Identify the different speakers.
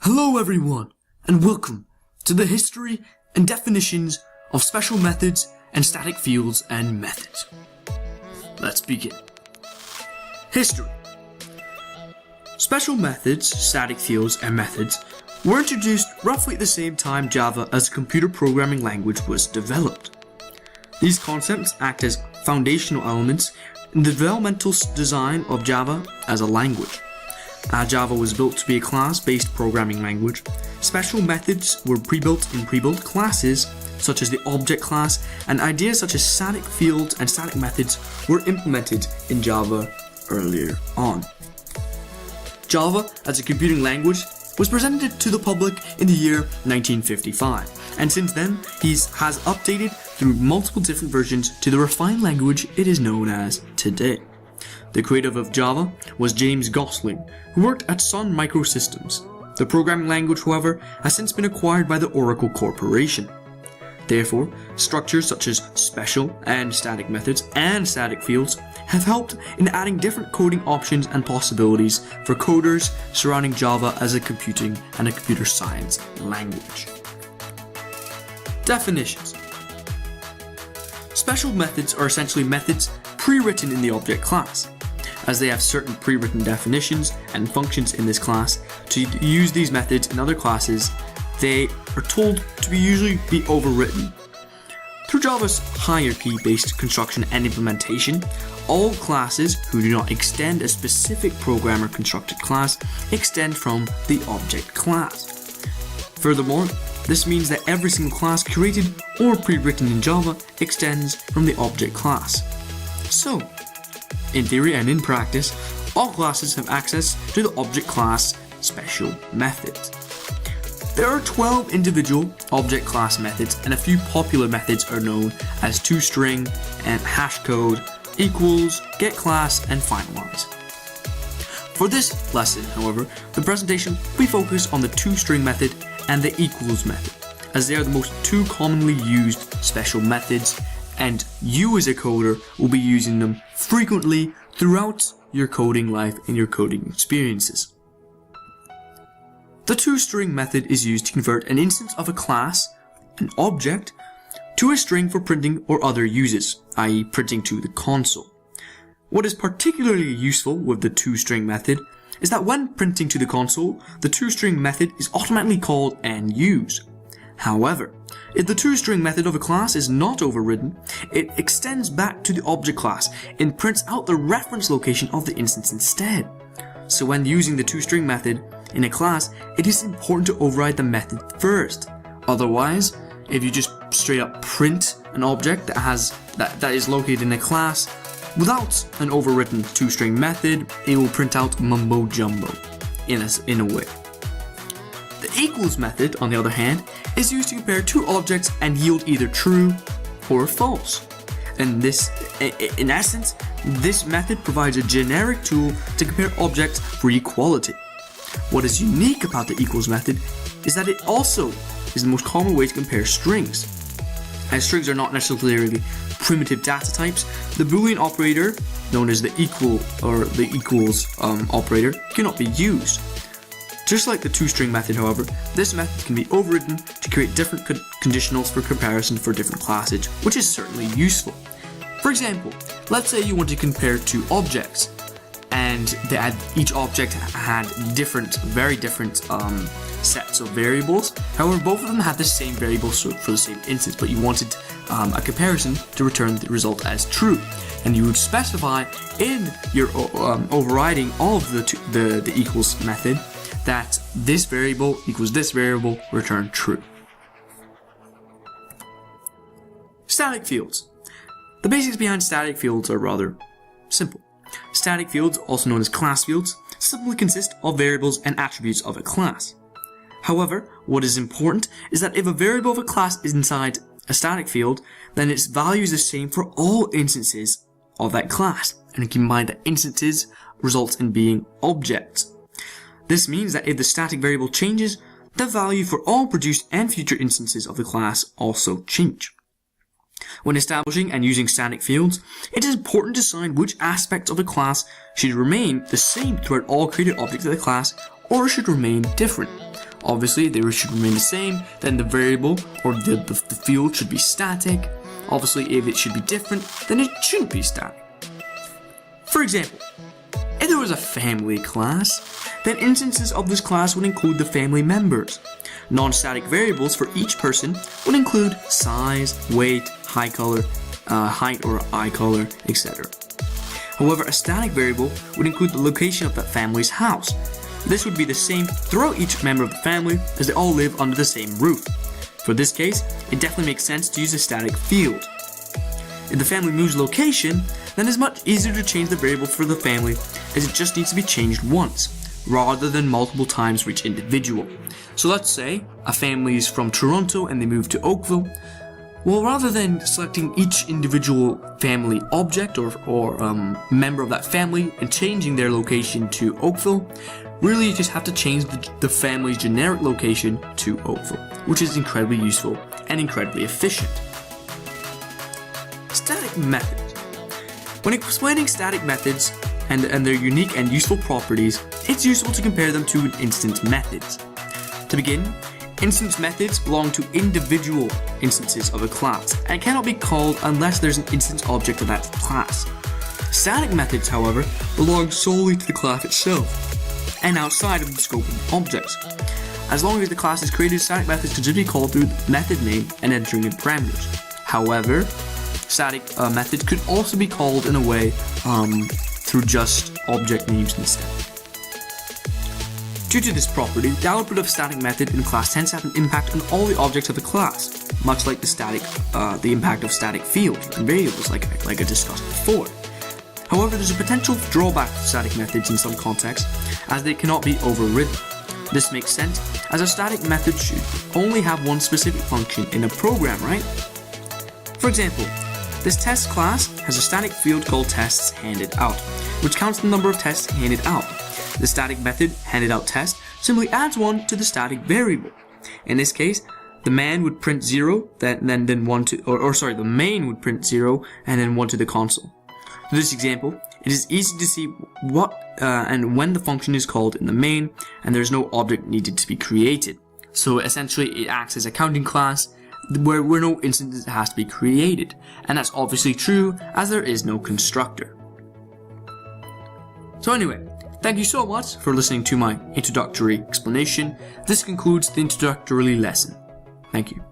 Speaker 1: Hello everyone, and welcome to the history and definitions of special methods and static fields and methods. Let's begin. History. Special methods, static fields, and methods were introduced roughly at the same time Java as a computer programming language was developed. These concepts act as foundational elements in the developmental design of Java as a language. Java was built to be a class-based programming language. Special methods were pre-built in pre-built classes, such as the object class, and ideas such as static fields and static methods were implemented in Java earlier on. Java, as a computing language, was presented to the public in the year 1955, and since then has updated through multiple different versions to the refined language it is known as today. The creator of Java was James Gosling, who worked at Sun Microsystems. The programming language, however, has since been acquired by the Oracle Corporation. Therefore, structures such as special and static methods and static fields have helped in adding different coding options and possibilities for coders surrounding Java as a computing and a computer science language. Definitions. Special methods are essentially methods pre-written in the object class. As they have certain pre-written definitions and functions in this class, to use these methods in other classes, they are told to usually be overwritten. Through Java's hierarchy-based construction and implementation, all classes who do not extend a specific programmer-constructed class extend from the object class. Furthermore, this means that every single class created or pre-written in Java extends from the object class. So, in theory and in practice, all classes have access to the object class special methods. There are 12 individual object class methods, and a few popular methods are known as toString and hashcode, equals, getClass, and finalize. For this lesson, however, the presentation will be focused on the toString method and the equals method, as they are the most two commonly used special methods, and you as a coder will be using them frequently throughout your coding life and your coding experiences. The toString method is used to convert an instance of a class, an object, to a string for printing or other uses, i.e. printing to the console. What is particularly useful with the toString method is that when printing to the console, the toString method is automatically called and used. However, if the toString method of a class is not overridden, it extends back to the object class and prints out the reference location of the instance instead. So when using the toString method in a class, it is important to override the method first. Otherwise, if you just straight up print an object that is located in a class without an overwritten toString method, it will print out mumbo jumbo in a way. The equals method, on the other hand, is used to compare two objects and yield either true or false. And in essence, this method provides a generic tool to compare objects for equality. What is unique about the equals method is that it also is the most common way to compare strings. As strings are not necessarily primitive data types, the Boolean operator, known as the equal or the equals operator, cannot be used. Just like the toString method, however, this method can be overridden to create different conditionals for comparison for different classes, which is certainly useful. For example, let's say you want to compare two objects, and each object had very different sets of variables. However, both of them had the same variables for the same instance, but you wanted a comparison to return the result as true. And you would specify in your overriding of the equals method that this variable equals this variable, return true. Static fields. The basics behind static fields are rather simple. Static fields, also known as class fields, simply consist of variables and attributes of a class. However, what is important is that if a variable of a class is inside a static field, then its value is the same for all instances of that class, and keep in mind that instances results in being objects. This means that if the static variable changes, the value for all produced and future instances of the class also change. When establishing and using static fields, it is important to decide which aspects of a class should remain the same throughout all created objects of the class or should remain different. Obviously, they should remain the same, then the variable or the field should be static. Obviously, if it should be different, then it shouldn't be static. For example, if there was a family class, then instances of this class would include the family members. Non-static variables for each person would include size, weight, height or eye color, etc. However, a static variable would include the location of that family's house. This would be the same throughout each member of the family as they all live under the same roof. For this case, it definitely makes sense to use a static field. If the family moves location, then it's much easier to change the variable for the family as it just needs to be changed once, rather than multiple times for each individual. So let's say a family is from Toronto and they move to Oakville. Well, rather than selecting each individual family object or member of that family and changing their location to Oakville, really you just have to change the family's generic location to Oakville, which is incredibly useful and incredibly efficient. Static methods. When explaining static methods and their unique and useful properties, it's useful to compare them to instance methods. To begin, instance methods belong to individual instances of a class and cannot be called unless there's an instance object of that class. Static methods, however, belong solely to the class itself and outside of the scope of the objects. As long as the class is created, static methods can just be called through the method name and entering in parameters. However, static methods could also be called in a way through just object names instead. Due to this property, the output of a static method in a class tends to have an impact on all the objects of the class, much like the impact of static fields and variables like I discussed before. However, there's a potential drawback to static methods in some contexts, as they cannot be overridden. This makes sense, as a static method should only have one specific function in a program, right? For example, this test class has a static field called tests handed out, which counts the number of tests handed out. The static method handed out test simply adds one to the static variable. In this case, the man would print 0, then 1 to, the main would print 0 and then 1 to the console. For this example, it is easy to see what and when the function is called in the main, and there is no object needed to be created. So essentially, it acts as a counting class where no instance has to be created, and that's obviously true as there is no constructor. So anyway, thank you so much for listening to my introductory explanation. This concludes the introductory lesson. Thank you.